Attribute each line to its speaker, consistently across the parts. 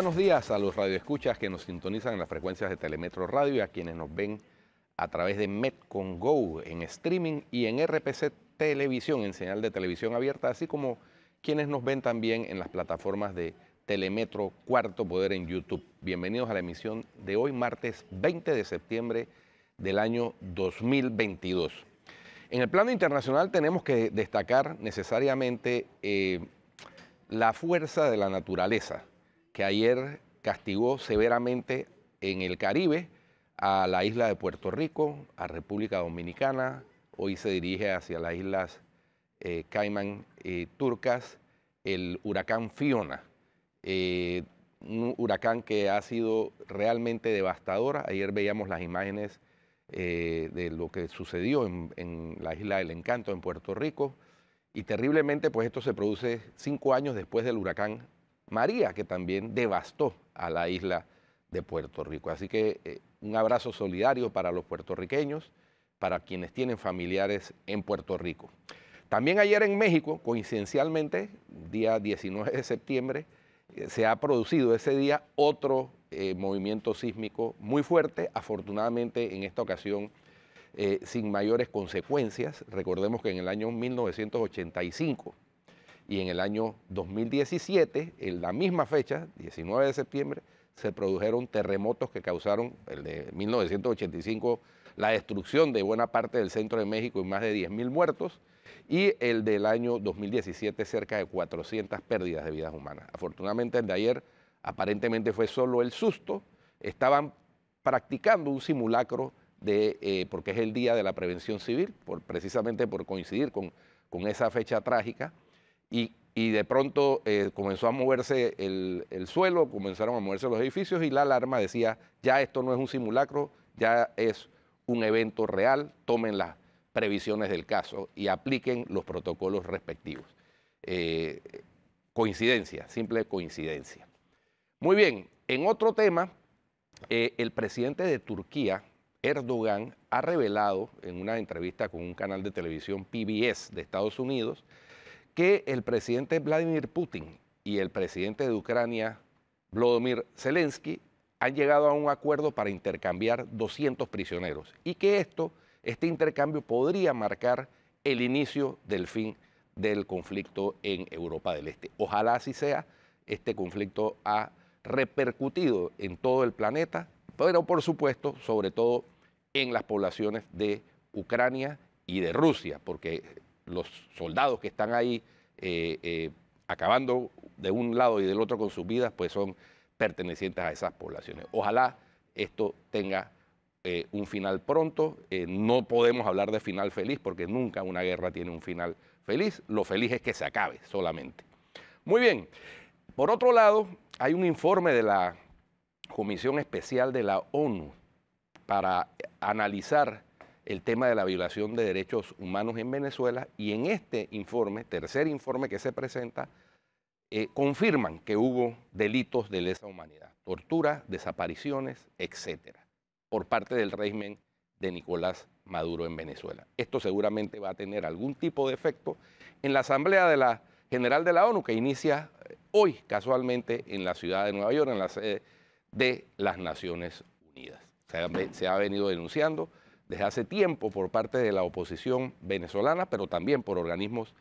Speaker 1: buenos días a los radioescuchas que nos sintonizan en las frecuencias de Telemetro Radio y a quienes nos ven a través de Metcon Go en streaming y en RPC Televisión, en señal de televisión abierta, así como quienes nos ven también en las plataformas de Telemetro Cuarto Poder en YouTube. Bienvenidos a la emisión de hoy, martes 20 de septiembre del año 2022. En el plano internacional tenemos que destacar necesariamente la fuerza de la naturaleza, que ayer castigó severamente en el Caribe a la isla de Puerto Rico, a República Dominicana, hoy se dirige hacia las islas Caimán turcas, el huracán Fiona, un huracán que ha sido realmente devastador. Ayer veíamos las imágenes de lo que sucedió en la isla del Encanto, en Puerto Rico, y terriblemente pues esto se produce 5 años después del huracán María, que también devastó a la isla de Puerto Rico. Así que un abrazo solidario para los puertorriqueños, para quienes tienen familiares en Puerto Rico. También ayer en México, coincidencialmente, día 19 de septiembre, se ha producido ese día otro movimiento sísmico muy fuerte, afortunadamente en esta ocasión sin mayores consecuencias. Recordemos que en el año 1985 y en el año 2017, en la misma fecha, 19 de septiembre, se produjeron terremotos que causaron, el de 1985, la destrucción de buena parte del centro de México y más de 10.000 muertos, y el del año 2017, cerca de 400 pérdidas de vidas humanas. Afortunadamente, el de ayer aparentemente fue solo el susto. Estaban practicando un simulacro porque es el Día de la Prevención Civil, precisamente por coincidir con esa fecha trágica, y de pronto comenzó a moverse el suelo, comenzaron a moverse los edificios y la alarma decía, ya esto no es un simulacro, ya es un evento real, tomen las previsiones del caso y apliquen los protocolos respectivos. Coincidencia, simple coincidencia. Muy bien, en otro tema, el presidente de Turquía, Erdogan, ha revelado en una entrevista con un canal de televisión PBS de Estados Unidos que el presidente Vladimir Putin y el presidente de Ucrania, Volodymyr Zelensky, han llegado a un acuerdo para intercambiar 200 prisioneros y que este intercambio podría marcar el inicio del fin del conflicto en Europa del Este. Ojalá así sea. Este conflicto ha repercutido en todo el planeta, pero por supuesto, sobre todo en las poblaciones de Ucrania y de Rusia, porque los soldados que están ahí acabando de un lado y del otro con sus vidas, pues son pertenecientes a esas poblaciones. Ojalá esto tenga un final pronto. No podemos hablar de final feliz porque nunca una guerra tiene un final feliz. Lo feliz es que se acabe solamente. Muy bien. Por otro lado, hay un informe de la Comisión Especial de la ONU para analizar el tema de la violación de derechos humanos en Venezuela, y en este informe, tercer informe que se presenta, confirman que hubo delitos de lesa humanidad, tortura, desapariciones, etcétera, por parte del régimen de Nicolás Maduro en Venezuela. Esto seguramente va a tener algún tipo de efecto en la Asamblea General de la ONU, que inicia hoy casualmente en la ciudad de Nueva York, en la sede de las Naciones Unidas. Se ha venido denunciando desde hace tiempo por parte de la oposición venezolana, pero también por organismos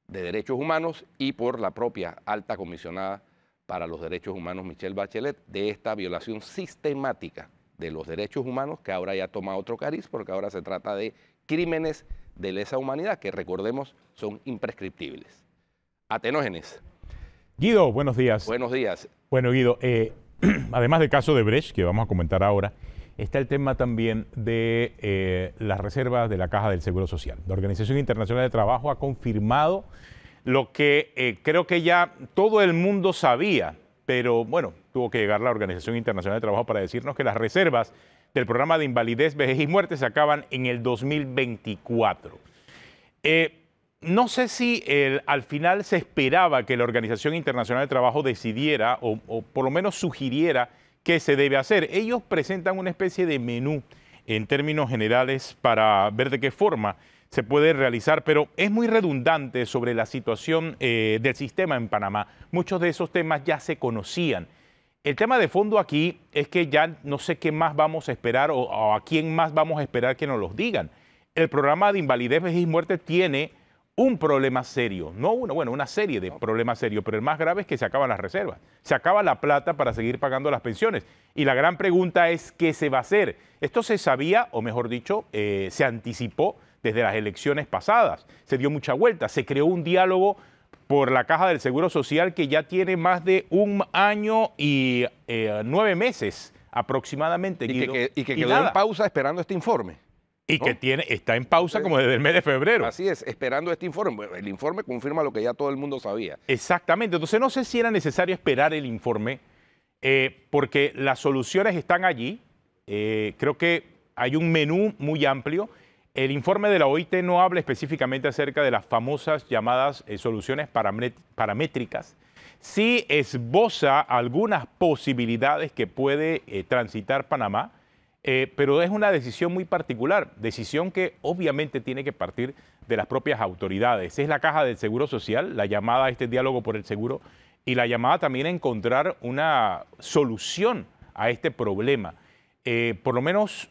Speaker 1: de derechos humanos y por la propia alta comisionada para los derechos humanos, Michelle Bachelet, de esta violación sistemática de los derechos humanos, que ahora ya toma otro cariz, porque ahora se trata de crímenes de lesa humanidad, que recordemos son imprescriptibles. Atenógenes.
Speaker 2: Guido, buenos días.
Speaker 1: Buenos días.
Speaker 2: Bueno, Guido, además del caso de Brecht, que vamos a comentar ahora, está el tema también de las reservas de la Caja del Seguro Social. La Organización Internacional de Trabajo ha confirmado lo que creo que ya todo el mundo sabía, pero bueno, tuvo que llegar la Organización Internacional de Trabajo para decirnos que las reservas del programa de invalidez, vejez y muerte se acaban en el 2024. No sé si al final se esperaba que la Organización Internacional de Trabajo decidiera o por lo menos sugiriera qué se debe hacer. Ellos presentan una especie de menú en términos generales para ver de qué forma se puede realizar, pero es muy redundante sobre la situación del sistema en Panamá. Muchos de esos temas ya se conocían. El tema de fondo aquí es que ya no sé qué más vamos a esperar o a quién más vamos a esperar que nos los digan. El programa de invalidez, vejez y muerte tiene un problema serio, no uno, bueno, una serie de problemas serios, pero el más grave es que se acaban las reservas, se acaba la plata para seguir pagando las pensiones. Y la gran pregunta es, ¿qué se va a hacer? Esto se sabía, o mejor dicho, se anticipó desde las elecciones pasadas, se dio mucha vuelta, se creó un diálogo por la Caja del Seguro Social que ya tiene más de 1 año y 9 meses aproximadamente.
Speaker 1: Y que quedó en pausa esperando este informe.
Speaker 2: Y
Speaker 1: ¿no?
Speaker 2: que está en pausa como desde el mes de febrero.
Speaker 1: Así es, esperando este informe. El informe confirma lo que ya todo el mundo sabía.
Speaker 2: Exactamente. Entonces no sé si era necesario esperar el informe, porque las soluciones están allí. Creo que hay un menú muy amplio. El informe de la OIT no habla específicamente acerca de las famosas llamadas soluciones paramétricas. Sí esboza algunas posibilidades que puede transitar Panamá, pero es una decisión muy particular, decisión que obviamente tiene que partir de las propias autoridades. Es la Caja del Seguro Social, la llamada a este diálogo por el seguro y la llamada también a encontrar una solución a este problema. Por lo menos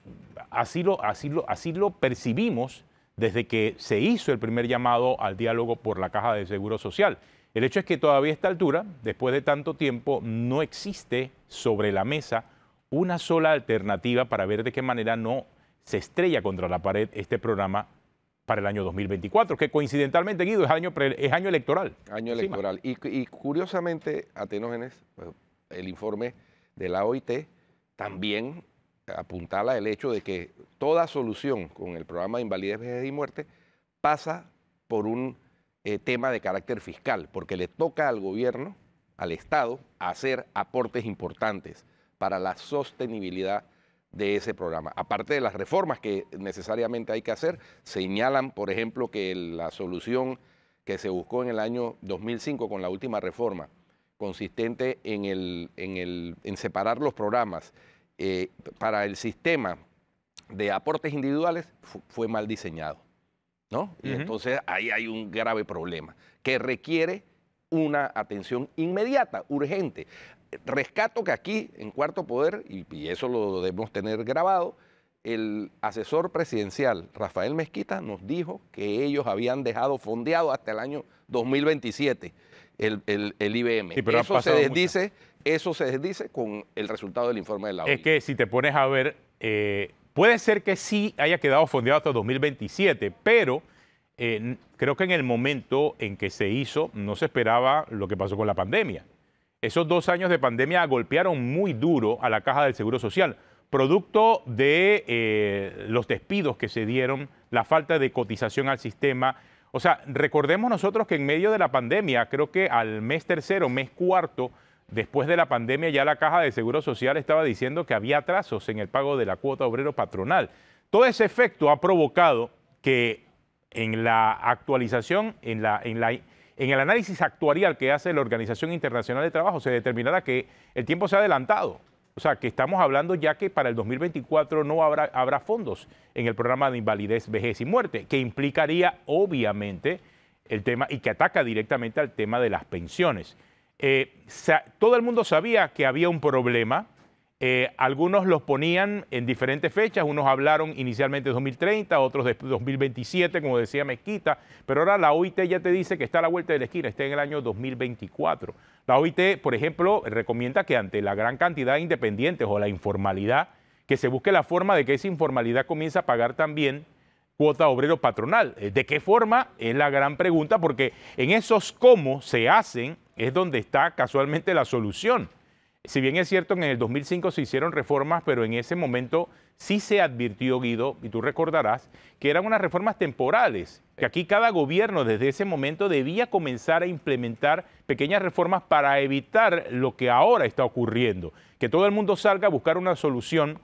Speaker 2: así lo percibimos desde que se hizo el primer llamado al diálogo por la Caja de Seguro Social. El hecho es que todavía a esta altura, después de tanto tiempo, no existe sobre la mesa una sola alternativa para ver de qué manera no se estrella contra la pared este programa para el año 2024, que coincidentalmente, Guido, es año electoral.
Speaker 1: Año electoral. Y curiosamente, Atenógenes, pues, el informe de la OIT también apuntala el hecho de que toda solución con el programa de invalidez, vejez y muerte pasa por un tema de carácter fiscal, porque le toca al gobierno, al Estado, hacer aportes importantes para la sostenibilidad de ese programa. Aparte de las reformas que necesariamente hay que hacer, señalan, por ejemplo, que la solución que se buscó en el año 2005 con la última reforma, consistente en separar los programas para el sistema de aportes individuales, fue mal diseñado, ¿no? Y entonces ahí hay un grave problema que requiere una atención inmediata, urgente. Rescato que aquí, en Cuarto Poder, y eso lo debemos tener grabado, el asesor presidencial Rafael Mezquita nos dijo que ellos habían dejado fondeado hasta el año 2027 el IBM. Sí, eso se desdice con el resultado del informe de la OIT.
Speaker 2: Es que si te pones a ver, puede ser que sí haya quedado fondeado hasta 2027, pero creo que en el momento en que se hizo no se esperaba lo que pasó con la pandemia. Esos 2 años de pandemia golpearon muy duro a la Caja del Seguro Social, producto de los despidos que se dieron, la falta de cotización al sistema. O sea, recordemos nosotros que en medio de la pandemia, creo que al mes tercero, mes cuarto, después de la pandemia ya la Caja de Seguro Social estaba diciendo que había atrasos en el pago de la cuota obrero patronal. Todo ese efecto ha provocado que en la actualización, en el análisis actuarial que hace la Organización Internacional de Trabajo, se determinará que el tiempo se ha adelantado. O sea, que estamos hablando ya que para el 2024 no habrá fondos en el programa de invalidez, vejez y muerte, que implicaría obviamente el tema y que ataca directamente al tema de las pensiones. Todo el mundo sabía que había un problema. Algunos los ponían en diferentes fechas, unos hablaron inicialmente de 2030, otros de 2027, como decía Mezquita, pero ahora la OIT ya te dice que está a la vuelta de la esquina, está en el año 2024. La OIT, por ejemplo, recomienda que ante la gran cantidad de independientes o la informalidad, que se busque la forma de que esa informalidad comience a pagar también cuota obrero patronal. ¿De qué forma? Es la gran pregunta, porque en esos cómo se hacen es donde está casualmente la solución. Si bien es cierto que en el 2005 se hicieron reformas, pero en ese momento sí se advirtió, Guido, y tú recordarás, que eran unas reformas temporales, que aquí cada gobierno desde ese momento debía comenzar a implementar pequeñas reformas para evitar lo que ahora está ocurriendo, que todo el mundo salga a buscar una solución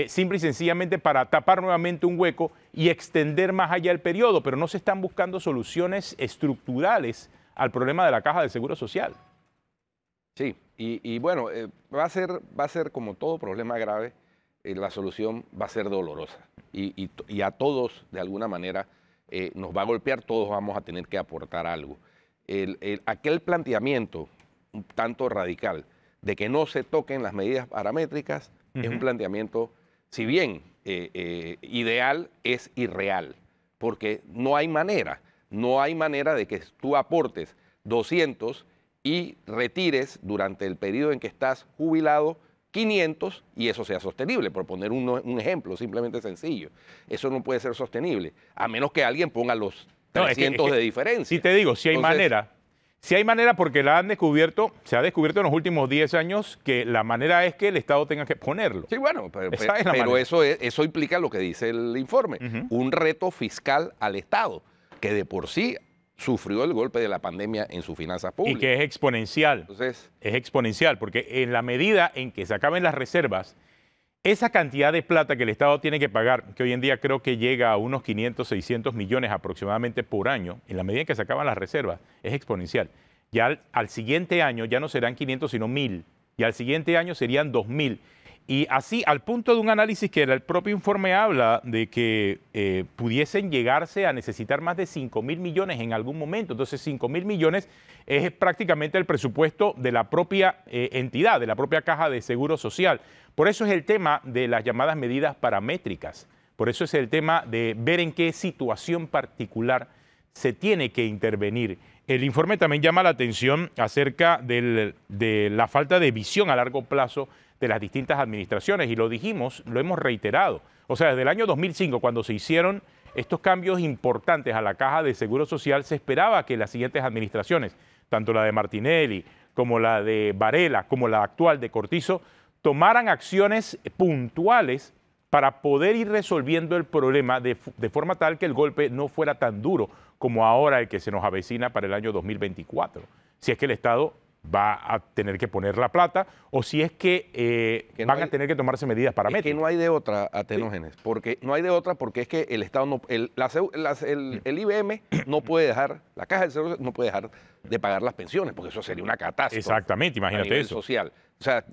Speaker 2: simple y sencillamente para tapar nuevamente un hueco y extender más allá el periodo, pero no se están buscando soluciones estructurales al problema de la Caja del Seguro Social.
Speaker 1: Sí, y bueno, va a ser como todo problema grave, la solución va a ser dolorosa y a todos de alguna manera nos va a golpear, todos vamos a tener que aportar algo. Aquel planteamiento un tanto radical de que no se toquen las medidas paramétricas es un planteamiento, si bien ideal, es irreal, porque no hay manera de que tú aportes 200 y retires durante el periodo en que estás jubilado 500 y eso sea sostenible, por poner un ejemplo simplemente sencillo. Eso no puede ser sostenible, a menos que alguien ponga los 300 de diferencia.
Speaker 2: Sí te digo, si hay manera. Si hay manera porque se ha descubierto en los últimos 10 años que la manera es que el Estado tenga que ponerlo.
Speaker 1: Sí, bueno, pero eso implica lo que dice el informe, un reto fiscal al Estado, que de por sí sufrió el golpe de la pandemia en sus finanzas públicas.
Speaker 2: Y que es exponencial.
Speaker 1: Entonces,
Speaker 2: es exponencial, porque en la medida en que se acaben las reservas, esa cantidad de plata que el Estado tiene que pagar, que hoy en día creo que llega a unos 500, 600 millones aproximadamente por año, en la medida en que se acaban las reservas, es exponencial. Ya al siguiente año ya no serán 500, sino 1.000. Y al siguiente año serían 2.000. Y así, al punto de un análisis que el propio informe habla de que pudiesen llegarse a necesitar más de 5.000 millones en algún momento. Entonces, 5.000 millones es prácticamente el presupuesto de la propia entidad, de la propia Caja de Seguro Social. Por eso es el tema de las llamadas medidas paramétricas. Por eso es el tema de ver en qué situación particular se tiene que intervenir. El informe también llama la atención acerca de la falta de visión a largo plazo de las distintas administraciones, y lo dijimos, lo hemos reiterado. O sea, desde el año 2005, cuando se hicieron estos cambios importantes a la Caja de Seguro Social, se esperaba que las siguientes administraciones, tanto la de Martinelli como la de Varela, como la actual de Cortizo, tomaran acciones puntuales para poder ir resolviendo el problema de forma tal que el golpe no fuera tan duro como ahora el que se nos avecina para el año do2024. Si es que el Estado va a tener que poner la plata o si es que van a tener que tomarse medidas paramétricas.
Speaker 1: Es que no hay de otra, Atenógenes, porque no hay de otra porque es que el Estado, el IBM no puede dejar, la Caja del Seguro no puede dejar de pagar las pensiones, porque eso sería una catástrofe.
Speaker 2: Exactamente, imagínate
Speaker 1: a nivel
Speaker 2: eso.
Speaker 1: social. O sea,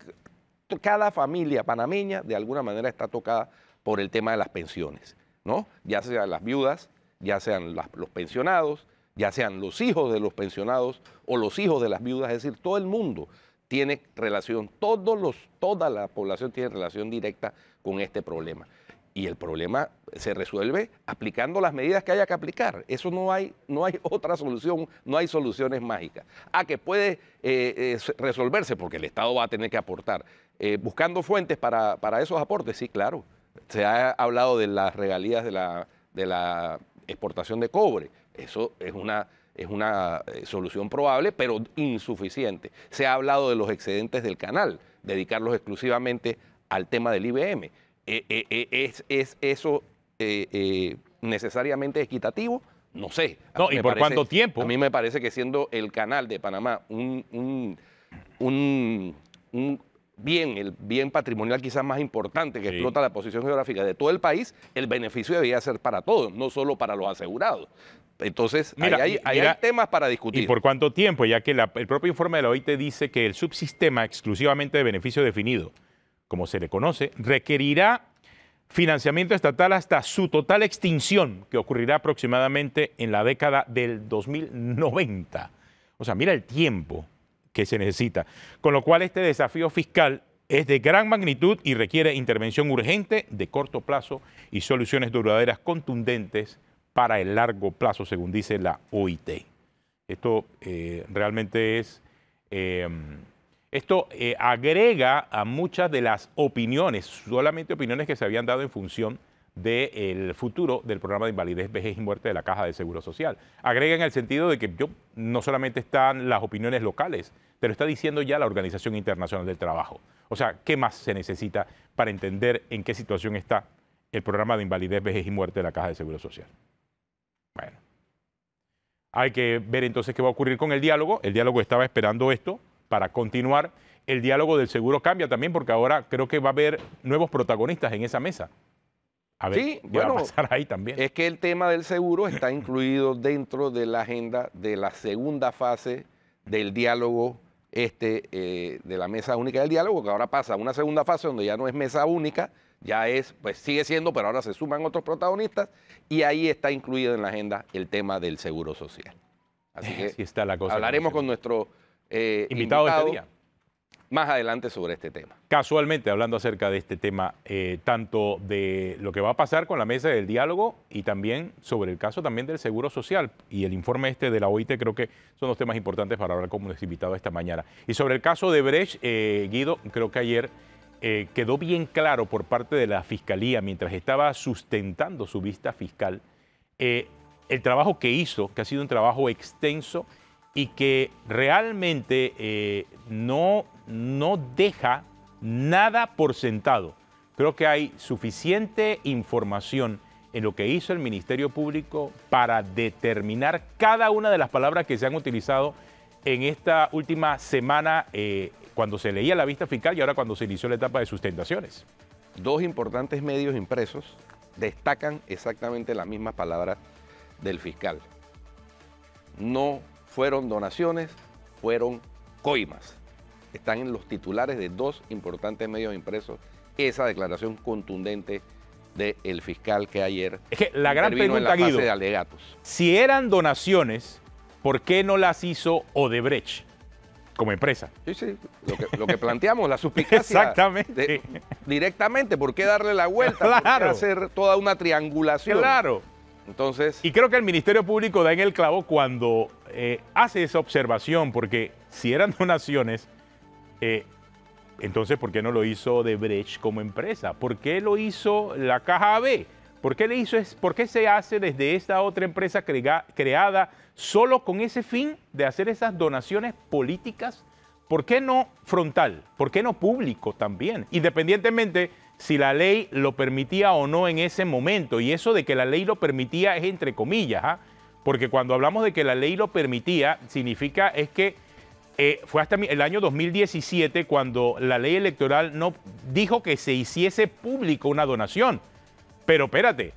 Speaker 1: cada familia panameña de alguna manera está tocada por el tema de las pensiones, ¿no? Ya sean las viudas, ya sean los pensionados, ya sean los hijos de los pensionados o los hijos de las viudas, es decir, todo el mundo tiene relación, toda la población tiene relación directa con este problema. Y el problema se resuelve aplicando las medidas que haya que aplicar. Eso no hay otra solución, no hay soluciones mágicas. Que puede resolverse porque el Estado va a tener que aportar. Buscando fuentes para esos aportes, sí, claro. Se ha hablado de las regalías de la exportación de cobre. Eso es una solución probable, pero insuficiente. Se ha hablado de los excedentes del canal, dedicarlos exclusivamente al tema del IBM. ¿Es eso necesariamente equitativo? No sé.
Speaker 2: No, ¿y por cuánto tiempo?
Speaker 1: A mí me parece que siendo el canal de Panamá el bien patrimonial quizás más importante que explota la posición geográfica de todo el país, el beneficio debería ser para todos, no solo para los asegurados. Entonces, hay temas para discutir.
Speaker 2: ¿Y por cuánto tiempo? Ya que el propio informe de la OIT dice que el subsistema exclusivamente de beneficio definido, como se le conoce, requerirá financiamiento estatal hasta su total extinción, que ocurrirá aproximadamente en la década del 2090. O sea, mira el tiempo que se necesita. Con lo cual, este desafío fiscal es de gran magnitud y requiere intervención urgente, de corto plazo y soluciones duraderas contundentes para el largo plazo, según dice la OIT. Esto realmente es... Esto agrega a muchas de las opiniones, solamente opiniones que se habían dado en función del futuro del programa de invalidez, vejez y muerte de la Caja de Seguro Social. Agrega en el sentido de que no solamente están las opiniones locales, pero está diciendo ya la Organización Internacional del Trabajo. O sea, ¿qué más se necesita para entender en qué situación está el programa de invalidez, vejez y muerte de la Caja de Seguro Social? Bueno, hay que ver entonces qué va a ocurrir con el diálogo. El diálogo estaba esperando esto para continuar. El diálogo del seguro cambia también porque ahora creo que va a haber nuevos protagonistas en esa mesa. A ver,
Speaker 1: sí,
Speaker 2: ¿qué va a pasar ahí también?
Speaker 1: Es que el tema del seguro está incluido dentro de la agenda de la segunda fase del diálogo de la mesa única del diálogo, que ahora pasa a una segunda fase donde ya no es mesa única, ya es, pues sigue siendo, pero ahora se suman otros protagonistas y ahí está incluido en la agenda el tema del seguro social. Así que
Speaker 2: está la cosa,
Speaker 1: hablaremos con nuestro
Speaker 2: invitado de este día.
Speaker 1: más adelante sobre este tema.
Speaker 2: Casualmente, hablando acerca de este tema, tanto de lo que va a pasar con la mesa del diálogo y también sobre el caso también del Seguro Social y el informe este de la OIT, creo que son los temas importantes para hablar con nuestro invitado esta mañana. Y sobre el caso de Brecht, Guido, creo que ayer quedó bien claro por parte de la Fiscalía, mientras estaba sustentando su vista fiscal, el trabajo que hizo, que ha sido un trabajo extenso y que realmente no deja nada por sentado. Creo que hay suficiente información en lo que hizo el Ministerio Público para determinar cada una de las palabras que se han utilizado en esta última semana cuando se leía la vista fiscal y ahora cuando se inició la etapa de sustentaciones.
Speaker 1: Dos importantes medios impresos destacan exactamente las mismas palabras del fiscal. No fueron donaciones, fueron coimas. Están en los titulares de dos importantes medios impresos esa declaración contundente del fiscal que ayer
Speaker 2: es que la gran
Speaker 1: intervino
Speaker 2: pregunta,
Speaker 1: en la fase
Speaker 2: Guido,
Speaker 1: de alegatos.
Speaker 2: Si eran donaciones, ¿por qué no las hizo Odebrecht como empresa?
Speaker 1: Sí, lo que planteamos, la suspicacia.
Speaker 2: Exactamente.
Speaker 1: Directamente, ¿por qué darle la vuelta?
Speaker 2: Claro.
Speaker 1: ¿Por qué hacer toda una triangulación?
Speaker 2: Claro.
Speaker 1: Entonces,
Speaker 2: Y creo que el Ministerio Público da en el clavo cuando hace esa observación, porque si eran donaciones, entonces ¿por qué no lo hizo Odebrecht como empresa? ¿Por qué lo hizo la Caja AB? ¿Por qué se hace desde esta otra empresa creada solo con ese fin de hacer esas donaciones políticas? ¿Por qué no frontal? ¿Por qué no público también? Independientemente si la ley lo permitía o no en ese momento. Y eso de que la ley lo permitía es entre comillas, ¿ah? Porque cuando hablamos de que la ley lo permitía, significa es que fue hasta el año 2017 cuando la ley electoral no dijo que se hiciese público una donación. Pero espérate,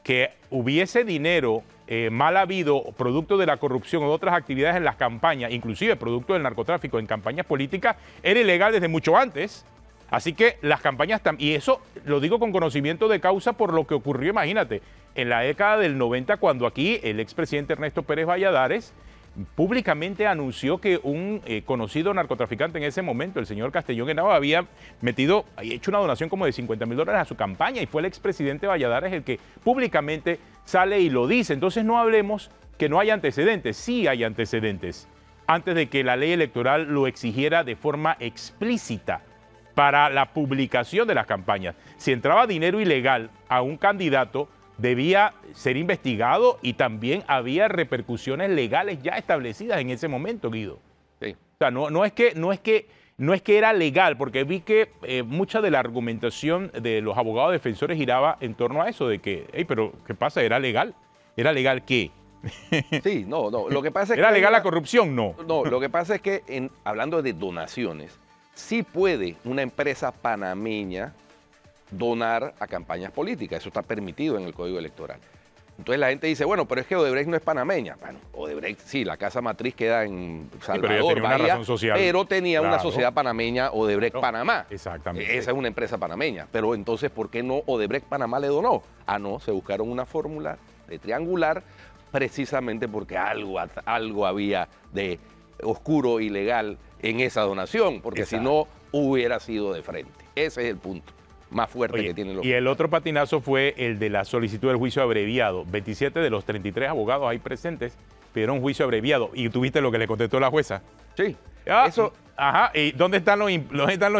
Speaker 2: que hubiese dinero mal habido, producto de la corrupción o de otras actividades en las campañas, inclusive producto del narcotráfico en campañas políticas, era ilegal desde mucho antes. Así que las campañas, y eso lo digo con conocimiento de causa por lo que ocurrió, imagínate, en la década del 90, cuando aquí el expresidente Ernesto Pérez Valladares públicamente anunció que un conocido narcotraficante en ese momento, el señor Castellón Henao, había hecho una donación como de $50,000 a su campaña y fue el expresidente Valladares el que públicamente sale y lo dice. Entonces no hablemos que no hay antecedentes, sí hay antecedentes, antes de que la ley electoral lo exigiera de forma explícita para la publicación de las campañas. Si entraba dinero ilegal a un candidato, debía ser investigado y también había repercusiones legales ya establecidas en ese momento, Guido.
Speaker 1: sí.
Speaker 2: O sea, no es que era legal, porque vi que mucha de la argumentación de los abogados defensores giraba en torno a eso, de que, pero ¿qué pasa? ¿Era legal? ¿Era legal qué?
Speaker 1: Sí, no. Lo que pasa es
Speaker 2: ¿Era
Speaker 1: que
Speaker 2: legal la corrupción? No.
Speaker 1: No, lo que pasa es que hablando de donaciones, sí puede una empresa panameña donar a campañas políticas. Eso está permitido en el Código Electoral. Entonces la gente dice, bueno, pero es que Odebrecht no es panameña. Bueno, Odebrecht, sí, la casa matriz queda en Salvador,
Speaker 2: tenía una razón social.
Speaker 1: pero tenía una
Speaker 2: Claro.
Speaker 1: sociedad panameña, Odebrecht
Speaker 2: No,
Speaker 1: Panamá.
Speaker 2: exactamente.
Speaker 1: Esa es una empresa panameña. Pero entonces, ¿por qué no Odebrecht Panamá le donó? Ah, no, se buscaron una fórmula de triangular precisamente porque algo había de oscuro, ilegal en esa donación, porque si no hubiera sido de frente. Ese es el punto más fuerte que tienen los...
Speaker 2: Y el otro patinazo fue el de la solicitud del juicio abreviado. 27 de los 33 abogados ahí presentes pidieron juicio abreviado. ¿Y tuviste lo que le contestó la jueza?
Speaker 1: Sí,
Speaker 2: eso... Ajá, ¿y dónde están los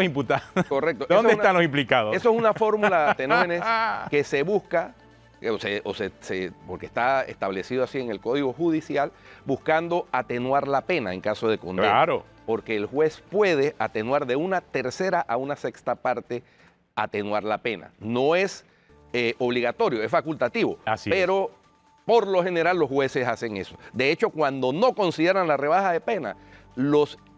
Speaker 2: imputados?
Speaker 1: Correcto.
Speaker 2: ¿Dónde están los implicados?
Speaker 1: Eso es una fórmula de atenógenes que se busca, porque está establecido así en el Código Judicial, buscando atenuar la pena en caso de condena.
Speaker 2: Claro.
Speaker 1: Porque el juez puede atenuar de una tercera a una sexta parte, atenuar la pena. No es obligatorio, es facultativo.
Speaker 2: Así
Speaker 1: pero por lo general los jueces hacen eso. De hecho, cuando no consideran la rebaja de pena,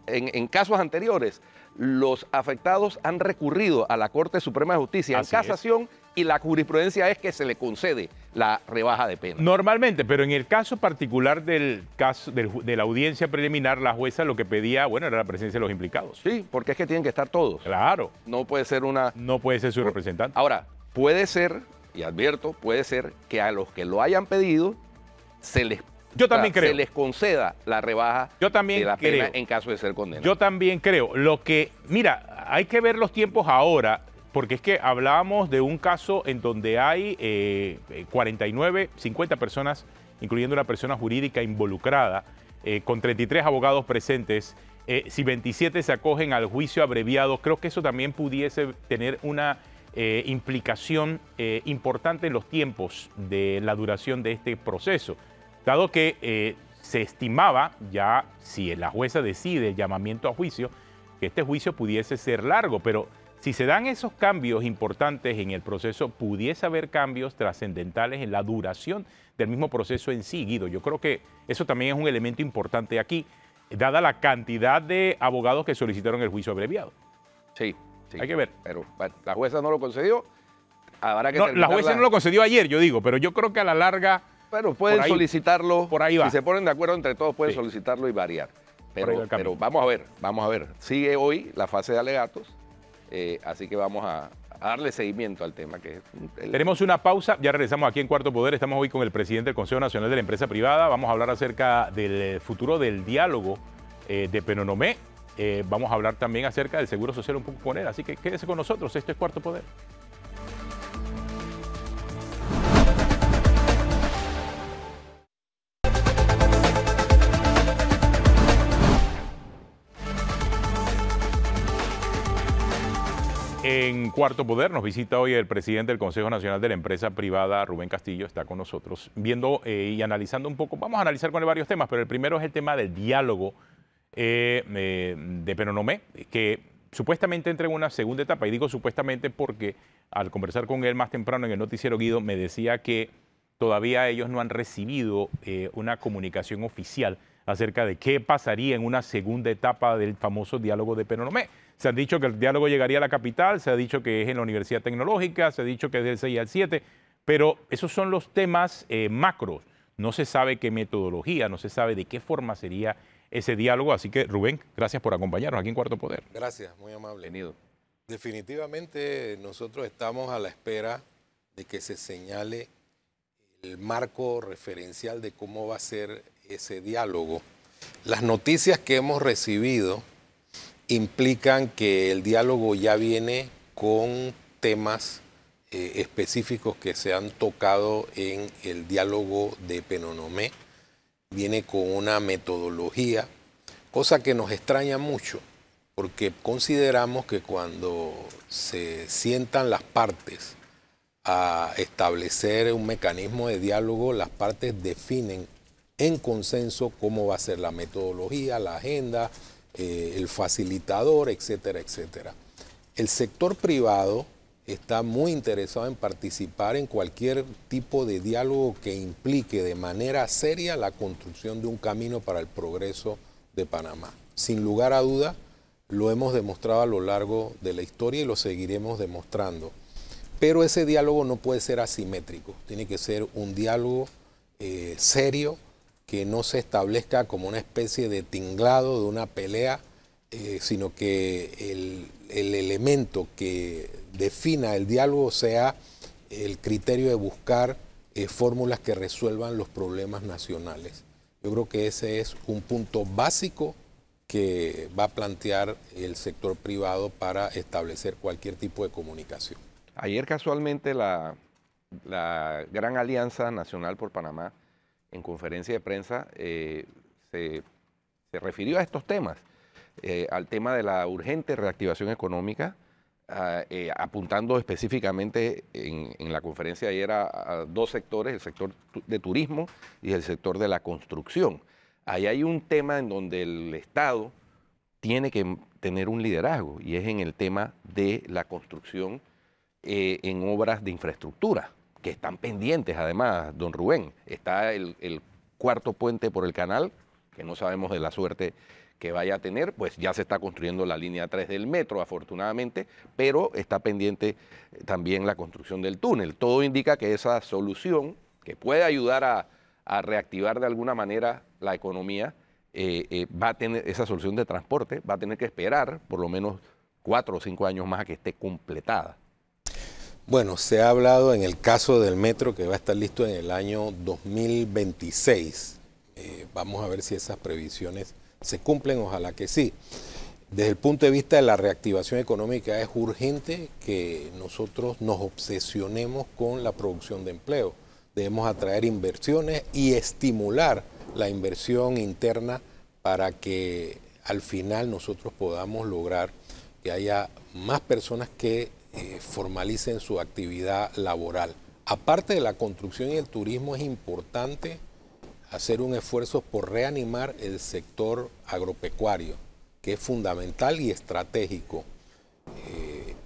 Speaker 1: en casos anteriores, los afectados han recurrido a la Corte Suprema de Justicia en casación y la jurisprudencia es que se le concede la rebaja de pena.
Speaker 2: Normalmente, pero en el caso particular de la audiencia preliminar, la jueza lo que pedía, bueno, era la presencia de los implicados.
Speaker 1: Sí, porque es que tienen que estar todos.
Speaker 2: Claro.
Speaker 1: No puede ser una...
Speaker 2: No puede ser su representante.
Speaker 1: Ahora, puede ser, y advierto, puede ser que a los que lo hayan pedido se les
Speaker 2: Yo también creo.
Speaker 1: Se les conceda la rebaja de la pena en caso de ser condenado.
Speaker 2: Yo también creo. Lo que, mira, hay que ver los tiempos ahora, porque es que hablábamos de un caso en donde hay 49, 50 personas, incluyendo una persona jurídica involucrada, con 33 abogados presentes. Si 27 se acogen al juicio abreviado, creo que eso también pudiese tener una implicación importante en los tiempos de la duración de este proceso, dado que se estimaba, ya si la jueza decide el llamamiento a juicio, que este juicio pudiese ser largo, pero si se dan esos cambios importantes en el proceso, pudiese haber cambios trascendentales en la duración del mismo proceso en sí, Guido. Yo creo que eso también es un elemento importante aquí, dada la cantidad de abogados que solicitaron el juicio abreviado.
Speaker 1: Sí. Sí,
Speaker 2: hay que ver.
Speaker 1: Pero bueno, la jueza no lo concedió. Habrá que
Speaker 2: la jueza no lo concedió ayer, yo digo, pero yo creo que a la larga...
Speaker 1: Bueno, pueden solicitarlo.
Speaker 2: Por ahí va.
Speaker 1: Si se ponen de acuerdo entre todos, pueden solicitarlo y variar. Pero vamos a ver. Sigue hoy la fase de alegatos, así que vamos a darle seguimiento al tema.
Speaker 2: Tenemos una pausa, ya regresamos aquí en Cuarto Poder. Estamos hoy con el presidente del Consejo Nacional de la Empresa Privada. Vamos a hablar acerca del futuro del diálogo de Penonomé. Vamos a hablar también acerca del Seguro Social un poco con él, así que quédese con nosotros, esto es Cuarto Poder. En Cuarto Poder nos visita hoy el presidente del Consejo Nacional de la Empresa Privada, Rubén Castillo, está con nosotros, viendo y analizando un poco, vamos a analizar con él varios temas, pero el primero es el tema del diálogo de Penonomé, que supuestamente entra en una segunda etapa, y digo supuestamente porque al conversar con él más temprano en el noticiero, Guido, me decía que todavía ellos no han recibido una comunicación oficial acerca de qué pasaría en una segunda etapa del famoso diálogo de Penonomé. Se han dicho que el diálogo llegaría a la capital, se ha dicho que es en la Universidad Tecnológica, se ha dicho que es del 6 al 7, pero esos son los temas macros. No se sabe qué metodología, no se sabe de qué forma sería ese diálogo. Así que, Rubén, gracias por acompañarnos aquí en Cuarto Poder.
Speaker 3: Gracias, muy amable. Bienvenido. Definitivamente nosotros estamos a la espera de que se señale el marco referencial de cómo va a ser ese diálogo. Las noticias que hemos recibido implican que el diálogo ya viene con temas específicos que se han tocado en el diálogo de Penonomé. Viene con una metodología, cosa que nos extraña mucho, porque consideramos que cuando se sientan las partes a establecer un mecanismo de diálogo, las partes definen en consenso cómo va a ser la metodología, la agenda, el facilitador, etcétera, etcétera. El sector privado está muy interesado en participar en cualquier tipo de diálogo que implique de manera seria la construcción de un camino para el progreso de Panamá. Sin lugar a duda, lo hemos demostrado a lo largo de la historia y lo seguiremos demostrando. Pero ese diálogo no puede ser asimétrico, tiene que ser un diálogo serio, que no se establezca como una especie de tinglado, de una pelea, sino que el elemento que defina el diálogo sea el criterio de buscar fórmulas que resuelvan los problemas nacionales. Yo creo que ese es un punto básico que va a plantear el sector privado para establecer cualquier tipo de comunicación.
Speaker 1: Ayer casualmente la Gran Alianza Nacional por Panamá, en conferencia de prensa, se refirió a estos temas, al tema de la urgente reactivación económica, apuntando específicamente en la conferencia de ayer a dos sectores, el sector de turismo y el sector de la construcción. Ahí hay un tema en donde el Estado tiene que tener un liderazgo, y es en el tema de la construcción en obras de infraestructura, que están pendientes además, don Rubén. Está el cuarto puente por el canal, que no sabemos de la suerte que vaya a tener, pues ya se está construyendo la línea 3 del metro, afortunadamente, pero está pendiente también la construcción del túnel. Todo indica que esa solución, que puede ayudar a reactivar de alguna manera la economía, va a tener esa solución de transporte, va a tener que esperar por lo menos 4 o 5 años más a que esté completada.
Speaker 3: Bueno, se ha hablado en el caso del metro que va a estar listo en el año 2026. Vamos a ver si esas previsiones se cumplen, ojalá que sí. Desde el punto de vista de la reactivación económica es urgente que nosotros nos obsesionemos con la producción de empleo. Debemos atraer inversiones y estimular la inversión interna para que al final nosotros podamos lograr que haya más personas que formalicen su actividad laboral. Aparte de la construcción y el turismo, es importante hacer un esfuerzo por reanimar el sector agropecuario, que es fundamental y estratégico.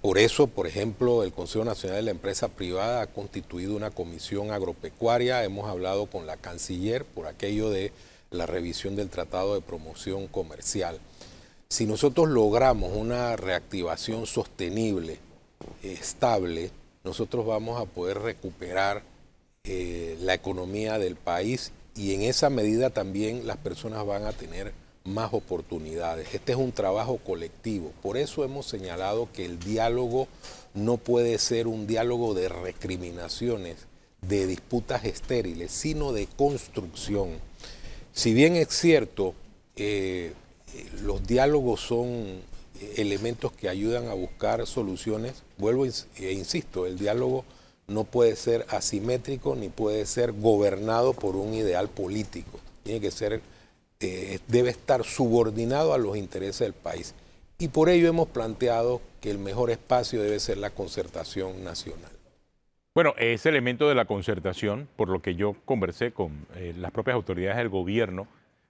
Speaker 3: Por eso, por ejemplo, el Consejo Nacional de la Empresa Privada ha constituido una comisión agropecuaria. Hemos hablado con la canciller por aquello de la revisión del Tratado de Promoción Comercial. Si nosotros logramos una reactivación sostenible, estable, nosotros vamos a poder recuperar la economía del país y en esa medida también las personas van a tener más oportunidades. Este es un trabajo colectivo. Por eso hemos señalado que el diálogo no puede ser un diálogo de recriminaciones, de disputas estériles, sino de construcción. Si bien es cierto, los diálogos son elementos que ayudan a buscar soluciones, vuelvo e insisto, el diálogo no puede ser asimétrico ni puede ser gobernado por un ideal político. Tiene que ser debe estar subordinado a los intereses del país. Y por ello hemos planteado que el mejor espacio debe ser la concertación nacional.
Speaker 2: Bueno, ese elemento de la concertación, por lo que yo conversé con las propias autoridades del gobierno,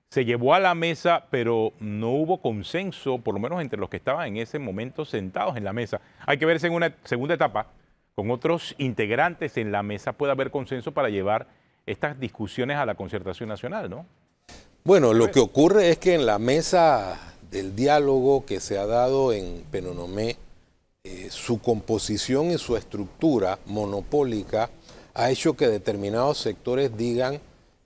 Speaker 2: se llevó a la mesa, pero no hubo consenso, por lo menos entre los que estaban en ese momento sentados en la mesa. Hay que verse en una segunda etapa, con otros integrantes en la mesa puede haber consenso para llevar estas discusiones a la concertación nacional, ¿no?
Speaker 3: Bueno, lo que ocurre es que en la mesa del diálogo que se ha dado en Penonomé, su composición y su estructura monopólica ha hecho que determinados sectores digan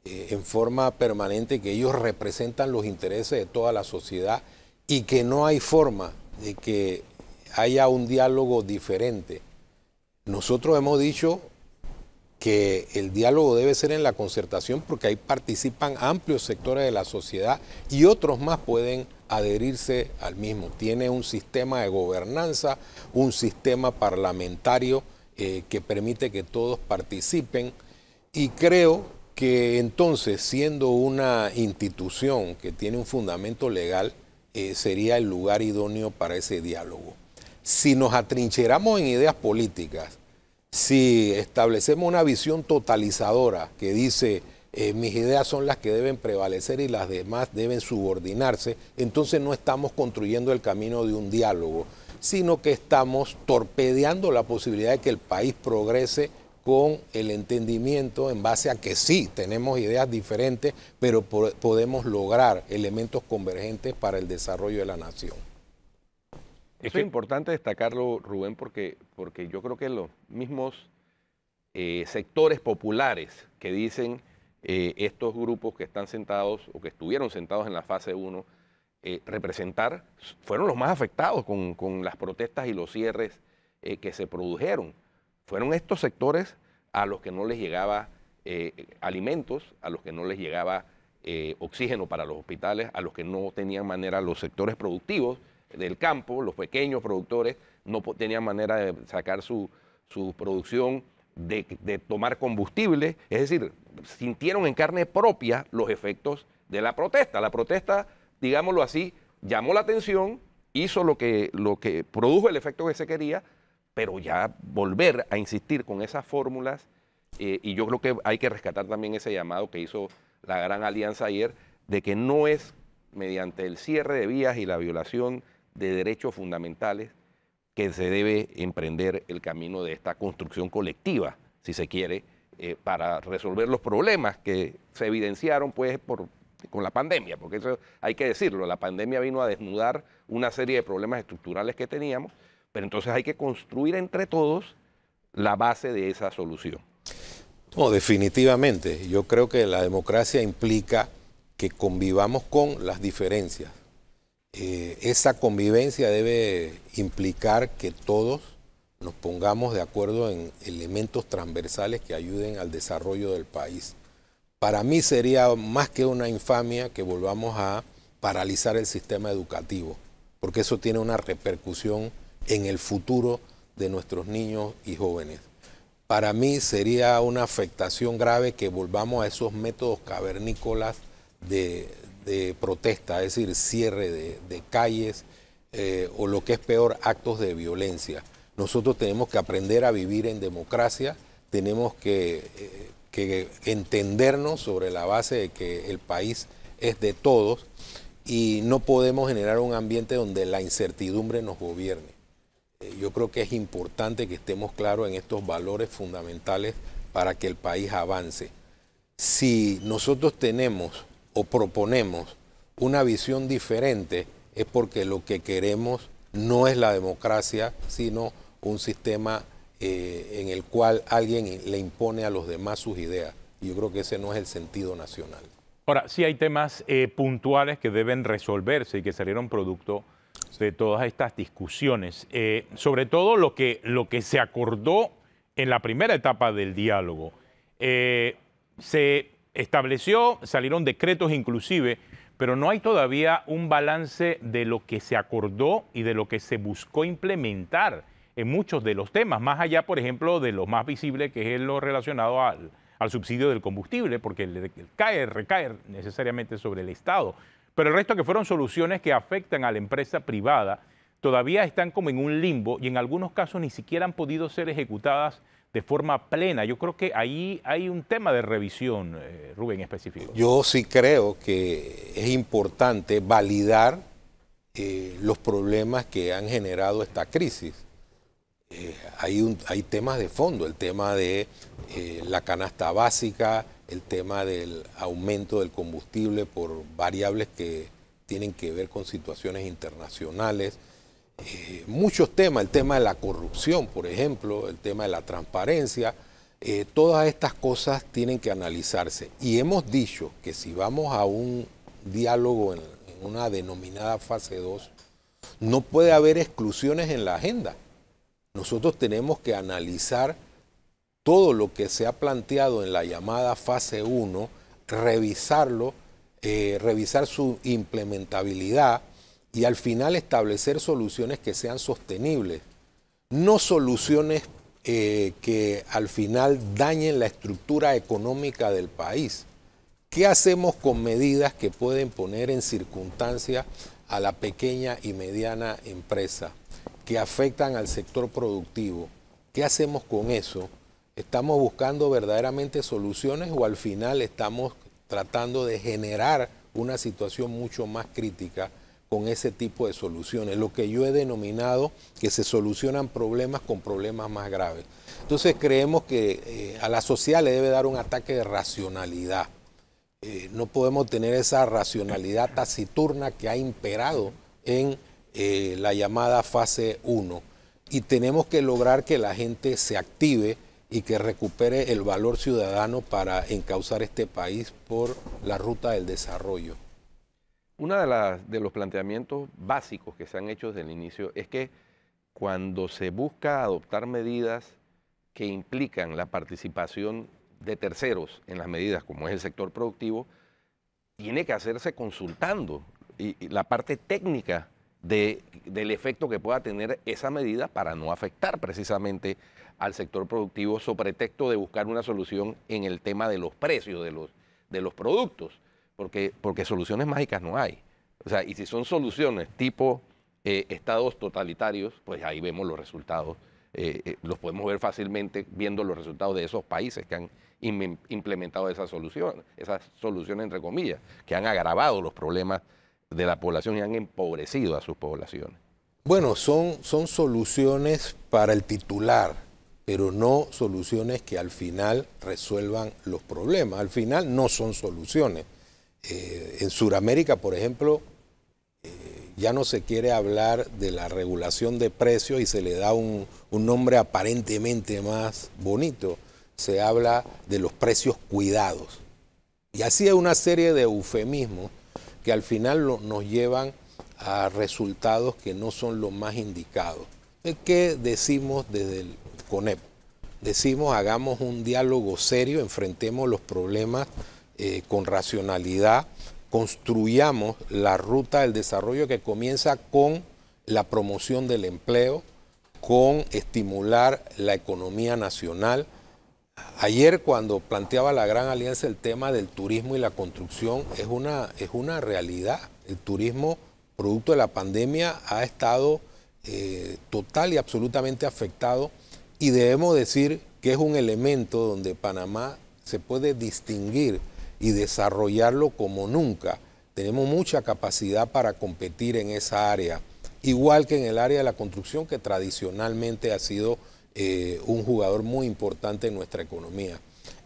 Speaker 3: en forma permanente que ellos representan los intereses de toda la sociedad y que no hay forma de que haya un diálogo diferente. Nosotros hemos dicho que el diálogo debe ser en la concertación porque ahí participan amplios sectores de la sociedad y otros más pueden adherirse al mismo. Tiene un sistema de gobernanza, un sistema parlamentario que permite que todos participen y creo que entonces, siendo una institución que tiene un fundamento legal, sería el lugar idóneo para ese diálogo. Si nos atrincheramos en ideas políticas, si establecemos una visión totalizadora que dice mis ideas son las que deben prevalecer y las demás deben subordinarse, entonces no estamos construyendo el camino de un diálogo, sino que estamos torpedeando la posibilidad de que el país progrese con el entendimiento en base a que sí, tenemos ideas diferentes, pero podemos lograr elementos convergentes para el desarrollo de la nación.
Speaker 1: Eso es importante destacarlo, Rubén, porque yo creo que los mismos sectores populares que dicen estos grupos que están sentados o que estuvieron sentados en la fase 1, representar, fueron los más afectados con las protestas y los cierres que se produjeron. Fueron estos sectores a los que no les llegaba alimentos, a los que no les llegaba oxígeno para los hospitales, a los que no tenían manera los sectores productivos del campo, los pequeños productores, no tenían manera de sacar su producción, de tomar combustible, es decir, sintieron en carne propia los efectos de la protesta. La protesta, digámoslo así, llamó la atención, hizo lo que produjo el efecto que se quería, pero ya volver a insistir con esas fórmulas, y yo creo que hay que rescatar también ese llamado que hizo la Gran Alianza ayer, de que no es mediante el cierre de vías y la violación de derechos fundamentales que se debe emprender el camino de esta construcción colectiva, si se quiere, para resolver los problemas que se evidenciaron pues con la pandemia, porque eso hay que decirlo, la pandemia vino a desnudar una serie de problemas estructurales que teníamos, pero entonces hay que construir entre todos la base de esa solución.
Speaker 3: No, definitivamente, yo creo que la democracia implica que convivamos con las diferencias. Esa convivencia debe implicar que todos nos pongamos de acuerdo en elementos transversales que ayuden al desarrollo del país. Para mí sería más que una infamia que volvamos a paralizar el sistema educativo, porque eso tiene una repercusión en el futuro de nuestros niños y jóvenes. Para mí sería una afectación grave que volvamos a esos métodos cavernícolas de protesta, es decir, cierre de calles o lo que es peor, actos de violencia. Nosotros tenemos que aprender a vivir en democracia, tenemos que entendernos sobre la base de que el país es de todos y no podemos generar un ambiente donde la incertidumbre nos gobierne. Yo creo que es importante que estemos claros en estos valores fundamentales para que el país avance. Si nosotros tenemos o proponemos una visión diferente, es porque lo que queremos no es la democracia, sino un sistema en el cual alguien le impone a los demás sus ideas. Y yo creo que ese no es el sentido nacional.
Speaker 2: Ahora, sí hay temas puntuales que deben resolverse y que salieron producto de todas estas discusiones. Sobre todo lo que se acordó en la primera etapa del diálogo. Se estableció, salieron decretos inclusive, pero no hay todavía un balance de lo que se acordó y de lo que se buscó implementar en muchos de los temas, más allá, por ejemplo, de lo más visible, que es lo relacionado al subsidio del combustible, porque recae necesariamente sobre el Estado. Pero el resto, que fueron soluciones que afectan a la empresa privada, todavía están como en un limbo y en algunos casos ni siquiera han podido ser ejecutadas de forma plena. Yo creo que ahí hay un tema de revisión, Rubén, específico.
Speaker 3: Yo sí creo que es importante validar los problemas que han generado esta crisis. Hay temas de fondo, el tema de la canasta básica, el tema del aumento del combustible por variables que tienen que ver con situaciones internacionales. Muchos temas, el tema de la corrupción, por ejemplo, el tema de la transparencia, todas estas cosas tienen que analizarse. Y hemos dicho que si vamos a un diálogo en una denominada fase 2, no puede haber exclusiones en la agenda. Nosotros tenemos que analizar todo lo que se ha planteado en la llamada fase 1, revisarlo, revisar su implementabilidad y al final establecer soluciones que sean sostenibles, no soluciones que al final dañen la estructura económica del país. ¿Qué hacemos con medidas que pueden poner en circunstancia a la pequeña y mediana empresa, que afectan al sector productivo? ¿Qué hacemos con eso? ¿Estamos buscando verdaderamente soluciones o al final estamos tratando de generar una situación mucho más crítica con ese tipo de soluciones? Lo que yo he denominado que se solucionan problemas con problemas más graves. Entonces creemos que a la sociedad le debe dar un ataque de racionalidad. No podemos tener esa racionalidad taciturna que ha imperado en la llamada fase 1 y tenemos que lograr que la gente se active y que recupere el valor ciudadano para encauzar este país por la ruta del desarrollo.
Speaker 1: Uno de los planteamientos básicos que se han hecho desde el inicio es que cuando se busca adoptar medidas que implican la participación de terceros en las medidas, como es el sector productivo, tiene que hacerse consultando y la parte técnica del efecto que pueda tener esa medida para no afectar precisamente al sector productivo, sobre pretexto de buscar una solución en el tema de los precios de los productos, porque soluciones mágicas no hay. O sea, y si son soluciones tipo estados totalitarios, pues ahí vemos los resultados. Los podemos ver fácilmente viendo los resultados de esos países que han implementado esas soluciones entre comillas, que han agravado los problemas de la población y han empobrecido a sus poblaciones.
Speaker 3: Bueno, son soluciones para el titular, pero no soluciones que al final resuelvan los problemas. Al final no son soluciones. En Sudamérica, por ejemplo, ya no se quiere hablar de la regulación de precios y se le da un nombre aparentemente más bonito. Se habla de los precios cuidados. Y así hay una serie de eufemismos que al final nos llevan a resultados que no son los más indicados. ¿Qué decimos desde el CONEP? Decimos, hagamos un diálogo serio, enfrentemos los problemas con racionalidad, construyamos la ruta del desarrollo que comienza con la promoción del empleo, con estimular la economía nacional. Ayer, cuando planteaba la Gran Alianza el tema del turismo y la construcción, es una realidad. El turismo, producto de la pandemia, ha estado total y absolutamente afectado, y debemos decir que es un elemento donde Panamá se puede distinguir y desarrollarlo como nunca. Tenemos mucha capacidad para competir en esa área, igual que en el área de la construcción, que tradicionalmente ha sido un jugador muy importante en nuestra economía.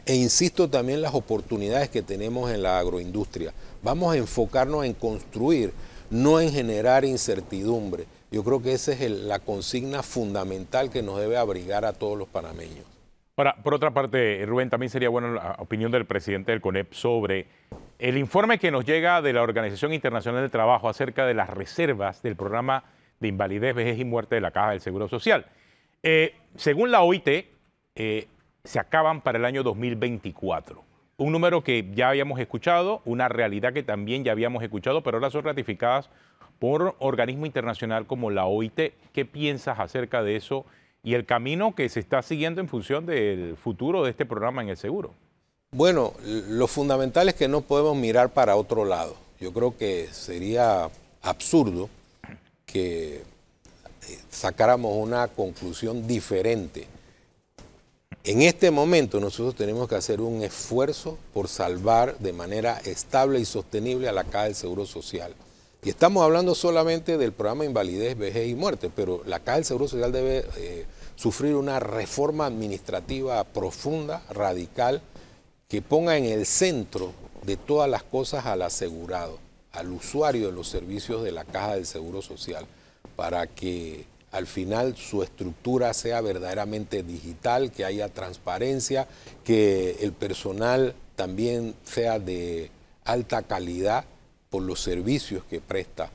Speaker 3: E insisto también en las oportunidades que tenemos en la agroindustria. Vamos a enfocarnos en construir, no en generar incertidumbre. Yo creo que esa es la consigna fundamental que nos debe abrigar a todos los panameños.
Speaker 2: Ahora, por otra parte, Rubén, también sería buena la opinión del presidente del CONEP sobre el informe que nos llega de la Organización Internacional del Trabajo acerca de las reservas del programa de invalidez, vejez y muerte de la Caja del Seguro Social. Según la OIT, se acaban para el año 2024. Un número que ya habíamos escuchado, una realidad que también ya habíamos escuchado, pero ahora son ratificadas por organismo internacional como la OIT. ¿Qué piensas acerca de eso y el camino que se está siguiendo en función del futuro de este programa en el seguro?
Speaker 3: Bueno, lo fundamental es que no podemos mirar para otro lado. Yo creo que sería absurdo que sacáramos una conclusión diferente. En este momento nosotros tenemos que hacer un esfuerzo por salvar de manera estable y sostenible a la Caja del Seguro Social. Y estamos hablando solamente del programa de invalidez, vejez y muerte, pero la Caja del Seguro Social debe sufrir una reforma administrativa profunda, radical, que ponga en el centro de todas las cosas al asegurado, al usuario de los servicios de la Caja del Seguro Social, para que al final su estructura sea verdaderamente digital, que haya transparencia, que el personal también sea de alta calidad por los servicios que presta.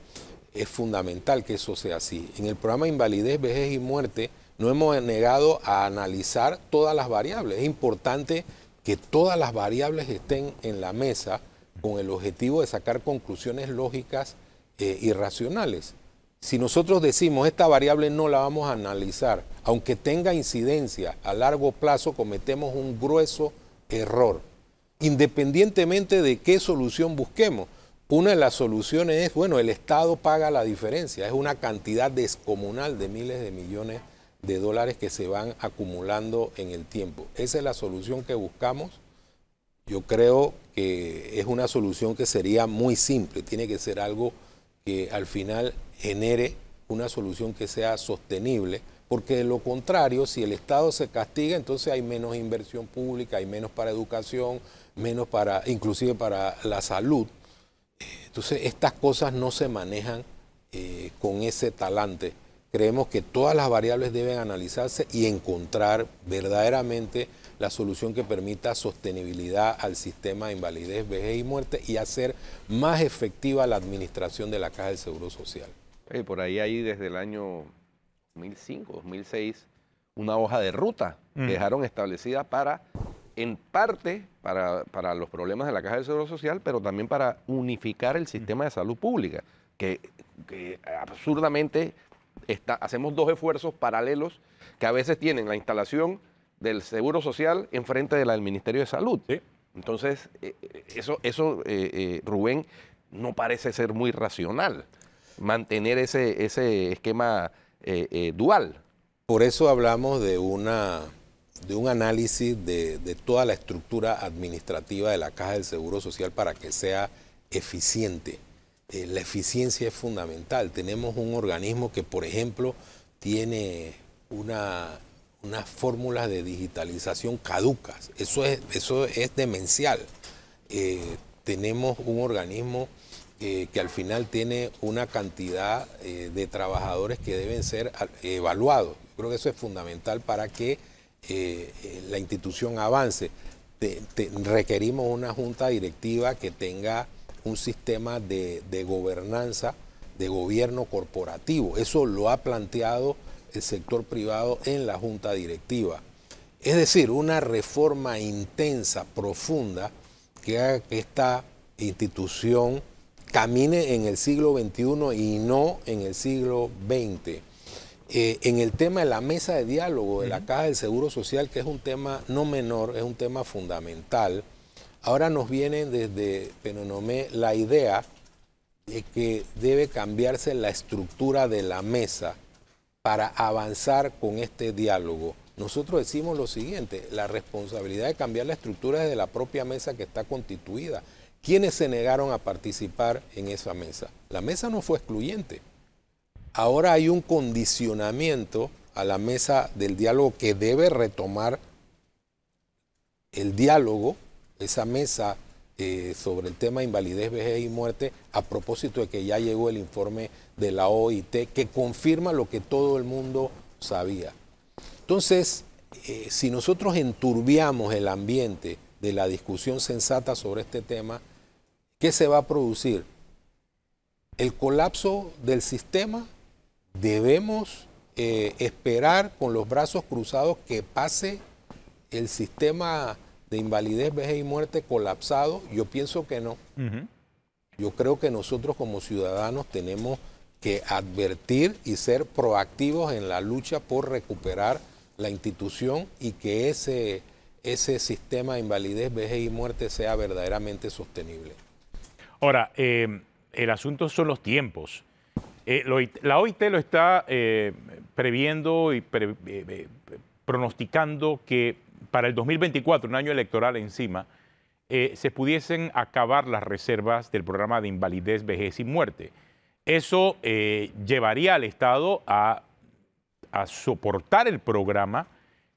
Speaker 3: Es fundamental que eso sea así. En el programa de invalidez, vejez y muerte no hemos negado a analizar todas las variables. Es importante que todas las variables estén en la mesa con el objetivo de sacar conclusiones lógicas y racionales. Si nosotros decimos esta variable no la vamos a analizar, aunque tenga incidencia a largo plazo, cometemos un grueso error, independientemente de qué solución busquemos. Una de las soluciones es, bueno, el Estado paga la diferencia, es una cantidad descomunal de miles de millones de dólares que se van acumulando en el tiempo. Esa es la solución que buscamos. Yo creo que es una solución que sería muy simple, tiene que ser algo que al final genere una solución que sea sostenible, porque de lo contrario, si el Estado se castiga, entonces hay menos inversión pública, hay menos para educación, menos para, inclusive para la salud. Entonces estas cosas no se manejan con ese talante. Creemos que todas las variables deben analizarse y encontrar verdaderamente la solución que permita sostenibilidad al sistema de invalidez, vejez y muerte y hacer más efectiva la administración de la Caja del Seguro Social.
Speaker 1: Por ahí desde el año 2005, 2006, una hoja de ruta que dejaron establecida para, en parte, para los problemas de la Caja del Seguro Social, pero también para unificar el sistema de salud pública, que absurdamente hacemos dos esfuerzos paralelos que a veces tienen la instalación del Seguro Social enfrente de la del Ministerio de Salud. ¿Sí? Entonces, eso Rubén, no parece ser muy racional, mantener ese esquema dual.
Speaker 3: Por eso hablamos de un análisis de toda la estructura administrativa de la Caja del Seguro Social para que sea eficiente. La eficiencia es fundamental. Tenemos un organismo que, por ejemplo, tiene unas fórmulas de digitalización caducas. Eso es demencial. Tenemos un organismo que al final tiene una cantidad de trabajadores que deben ser evaluados. Yo creo que eso es fundamental para que la institución avance. Requerimos una junta directiva que tenga un sistema de gobernanza, de gobierno corporativo. Eso lo ha planteado el sector privado en la junta directiva. Es decir, una reforma intensa, profunda, que haga que esta institución camine en el siglo XXI y no en el siglo XX. En el tema de la mesa de diálogo de la Caja del Seguro Social, que es un tema no menor, es un tema fundamental, ahora nos viene desde Penonomé la idea de que debe cambiarse la estructura de la mesa para avanzar con este diálogo. Nosotros decimos lo siguiente, la responsabilidad de cambiar la estructura es de la propia mesa que está constituida. ¿Quiénes se negaron a participar en esa mesa? La mesa no fue excluyente. Ahora hay un condicionamiento a la mesa del diálogo que debe retomar el diálogo, esa mesa sobre el tema de invalidez, vejez y muerte, a propósito de que ya llegó el informe de la OIT que confirma lo que todo el mundo sabía. Entonces, si nosotros enturbiamos el ambiente de la discusión sensata sobre este tema, ¿qué se va a producir? El colapso del sistema. Debemos esperar con los brazos cruzados que pase el sistema de invalidez, vejez y muerte colapsado. Yo pienso que no. Yo creo que nosotros como ciudadanos tenemos que advertir y ser proactivos en la lucha por recuperar la institución y que ese sistema de invalidez, vejez y muerte sea verdaderamente sostenible.
Speaker 2: Ahora, el asunto son los tiempos. La OIT lo está previendo y pronosticando que para el 2024, un año electoral encima, se pudiesen acabar las reservas del programa de invalidez, vejez y muerte. Eso llevaría al Estado a soportar el programa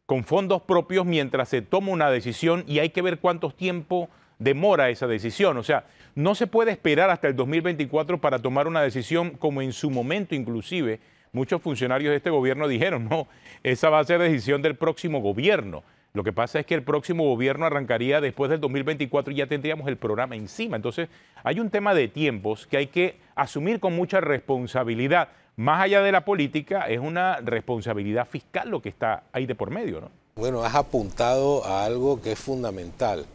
Speaker 2: con fondos propios mientras se toma una decisión y hay que ver cuánto tiempo demora esa decisión. O sea, no se puede esperar hasta el 2024 para tomar una decisión como en su momento inclusive muchos funcionarios de este gobierno dijeron, no, esa va a ser decisión del próximo gobierno. Lo que pasa es que el próximo gobierno arrancaría después del 2024 y ya tendríamos el programa encima. Entonces, hay un tema de tiempos que hay que asumir con mucha responsabilidad. Más allá de la política, es una responsabilidad fiscal lo que está ahí de por medio, ¿no?
Speaker 3: Bueno, has apuntado a algo que es fundamental.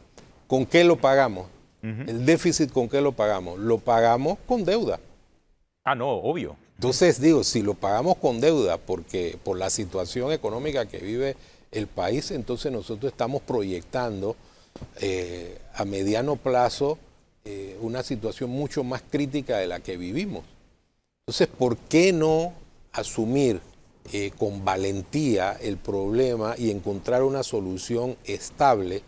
Speaker 3: ¿Con qué lo pagamos? El déficit, ¿con qué lo pagamos? Lo pagamos con deuda.
Speaker 2: Ah, no, obvio.
Speaker 3: Entonces, digo, si lo pagamos con deuda porque por la situación económica que vive el país, entonces nosotros estamos proyectando a mediano plazo una situación mucho más crítica de la que vivimos. Entonces, ¿por qué no asumir con valentía el problema y encontrar una solución estable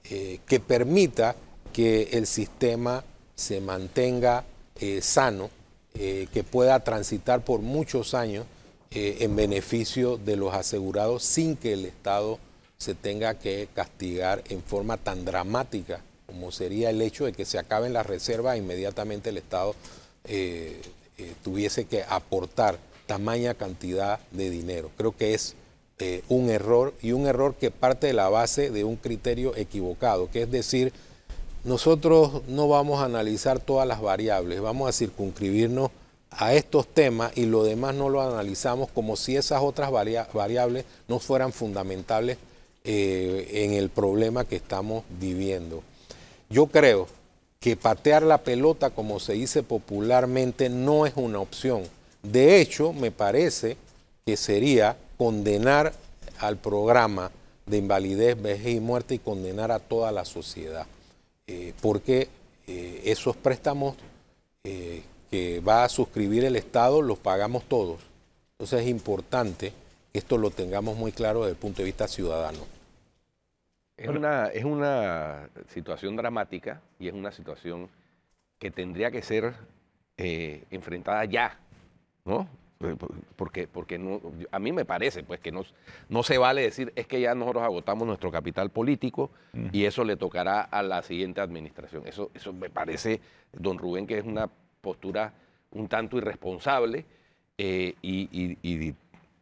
Speaker 3: que permita que el sistema se mantenga sano, que pueda transitar por muchos años en beneficio de los asegurados sin que el Estado se tenga que castigar en forma tan dramática como sería el hecho de que se acaben las reservas e inmediatamente el Estado tuviese que aportar tamaña cantidad de dinero? Creo que es un error, y un error que parte de la base de un criterio equivocado, que es decir, nosotros no vamos a analizar todas las variables, vamos a circunscribirnos a estos temas y lo demás no lo analizamos como si esas otras variables no fueran fundamentales en el problema que estamos viviendo. Yo creo que patear la pelota, como se dice popularmente, no es una opción. De hecho, me parece que sería condenar al programa de invalidez, vejez y muerte y condenar a toda la sociedad. Porque esos préstamos que va a suscribir el Estado los pagamos todos. Entonces es importante que esto lo tengamos muy claro desde el punto de vista ciudadano.
Speaker 1: Es una situación dramática y es una situación que tendría que ser enfrentada ya, ¿no? Porque no, a mí me parece pues, que no se vale decir es que ya nosotros agotamos nuestro capital político y eso le tocará a la siguiente administración. Eso me parece, don Rubén, que es una postura un tanto irresponsable y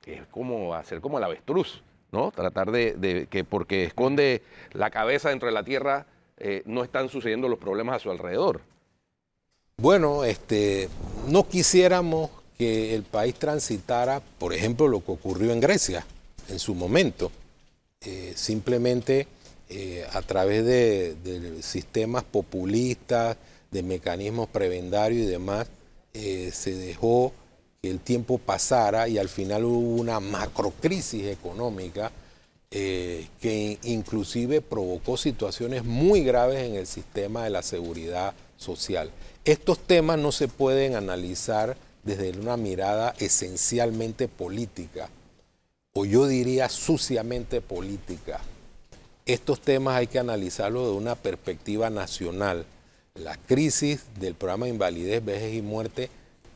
Speaker 1: es como hacer como el avestruz, ¿no? Tratar de que porque esconde la cabeza dentro de la tierra no están sucediendo los problemas a su alrededor.
Speaker 3: Bueno, no quisiéramos que el país transitara, por ejemplo, lo que ocurrió en Grecia en su momento. Simplemente a través de sistemas populistas, de mecanismos prevendarios y demás, se dejó que el tiempo pasara y al final hubo una macrocrisis económica que inclusive provocó situaciones muy graves en el sistema de la seguridad social. Estos temas no se pueden analizar desde una mirada esencialmente política, o yo diría suciamente política. Estos temas hay que analizarlos de una perspectiva nacional. La crisis del programa de invalidez, vejez y muerte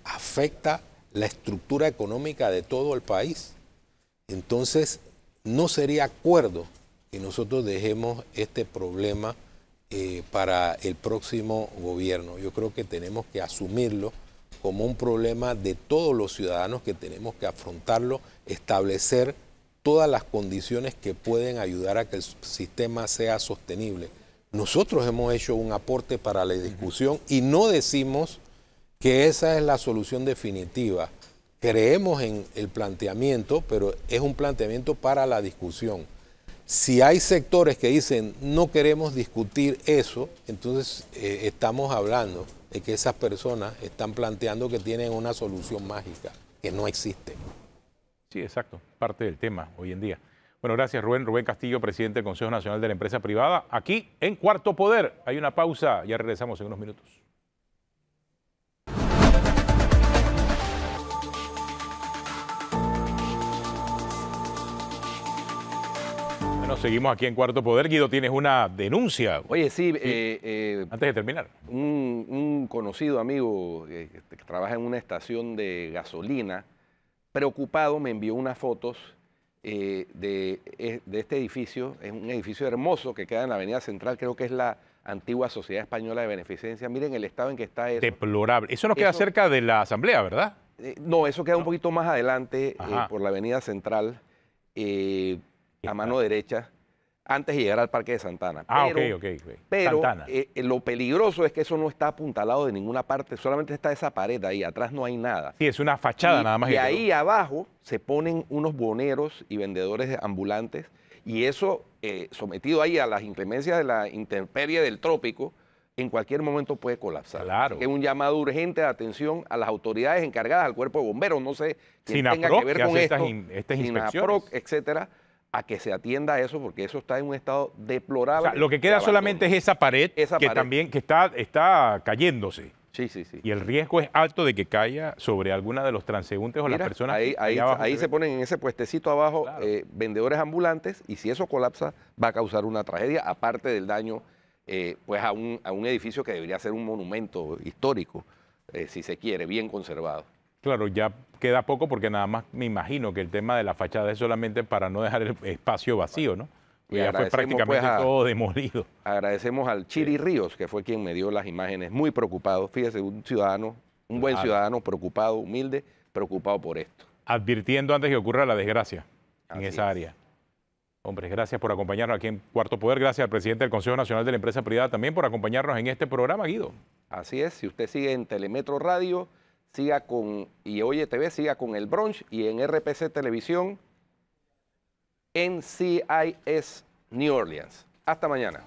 Speaker 3: afecta la estructura económica de todo el país. Entonces, no sería acuerdo que nosotros dejemos este problema para el próximo gobierno. Yo creo que tenemos que asumirlo como un problema de todos los ciudadanos, que tenemos que afrontarlo, establecer todas las condiciones que pueden ayudar a que el sistema sea sostenible. Nosotros hemos hecho un aporte para la discusión y no decimos que esa es la solución definitiva. Creemos en el planteamiento, pero es un planteamiento para la discusión. Si hay sectores que dicen no queremos discutir eso, entonces estamos hablando de que esas personas están planteando que tienen una solución mágica, que no existe.
Speaker 2: Sí, exacto, parte del tema hoy en día. Bueno, gracias Rubén. Rubén Castillo, presidente del Consejo Nacional de la Empresa Privada, aquí en Cuarto Poder. Hay una pausa, ya regresamos en unos minutos. Bueno, seguimos aquí en Cuarto Poder. Guido, tienes una denuncia.
Speaker 1: Oye, sí.
Speaker 2: Antes de terminar.
Speaker 1: Un conocido amigo que trabaja en una estación de gasolina, preocupado, me envió unas fotos de este edificio. Es un edificio hermoso que queda en la Avenida Central, creo que es la antigua Sociedad Española de Beneficencia. Miren el estado en que está eso.
Speaker 2: Deplorable. Eso no queda cerca de la Asamblea, ¿verdad?
Speaker 1: No, eso queda un poquito más adelante, por la Avenida Central, a mano derecha, antes de llegar al Parque de Santana.
Speaker 2: Ok.
Speaker 1: Pero
Speaker 2: Santana.
Speaker 1: Lo peligroso es que eso no está apuntalado de ninguna parte, solamente está esa pared ahí, atrás no hay nada.
Speaker 2: Sí, es una fachada nada más.
Speaker 1: Y ahí abajo se ponen unos boneros y vendedores ambulantes, y eso, sometido ahí a las inclemencias de la intemperie del trópico, en cualquier momento puede colapsar.
Speaker 2: Claro.
Speaker 1: Es un llamado urgente de atención a las autoridades encargadas, al cuerpo de bomberos, no sé quién tenga
Speaker 2: SINAPROC,
Speaker 1: que ver con esto,
Speaker 2: estas inspecciones,
Speaker 1: SINAPROC, etcétera, a que se atienda eso, porque eso está en un estado deplorable.
Speaker 2: O sea, lo que queda solamente es esa pared, también está cayéndose.
Speaker 1: Sí.
Speaker 2: Y el riesgo es alto de que caiga sobre alguna de los transeúntes o las personas
Speaker 1: ahí se ponen en ese puestecito abajo, claro, vendedores ambulantes, y si eso colapsa va a causar una tragedia, aparte del daño pues a un edificio que debería ser un monumento histórico, si se quiere, bien conservado.
Speaker 2: Claro, ya queda poco porque nada más me imagino que el tema de la fachada es solamente para no dejar el espacio vacío, ¿no? Y ya fue prácticamente todo demolido.
Speaker 1: Agradecemos al Chiri Ríos, que fue quien me dio las imágenes, muy preocupado. Fíjese, un ciudadano, un buen ciudadano, preocupado, humilde, preocupado por esto.
Speaker 2: Advirtiendo antes que ocurra la desgracia en esa área. Hombres, gracias por acompañarnos aquí en Cuarto Poder. Gracias al presidente del Consejo Nacional de la Empresa Privada también por acompañarnos en este programa, Guido.
Speaker 1: Así es, si usted sigue en Telemetro Radio, siga con, y Oye TV, siga con El Brunch, y en RPC Televisión, NCIS New Orleans. Hasta mañana.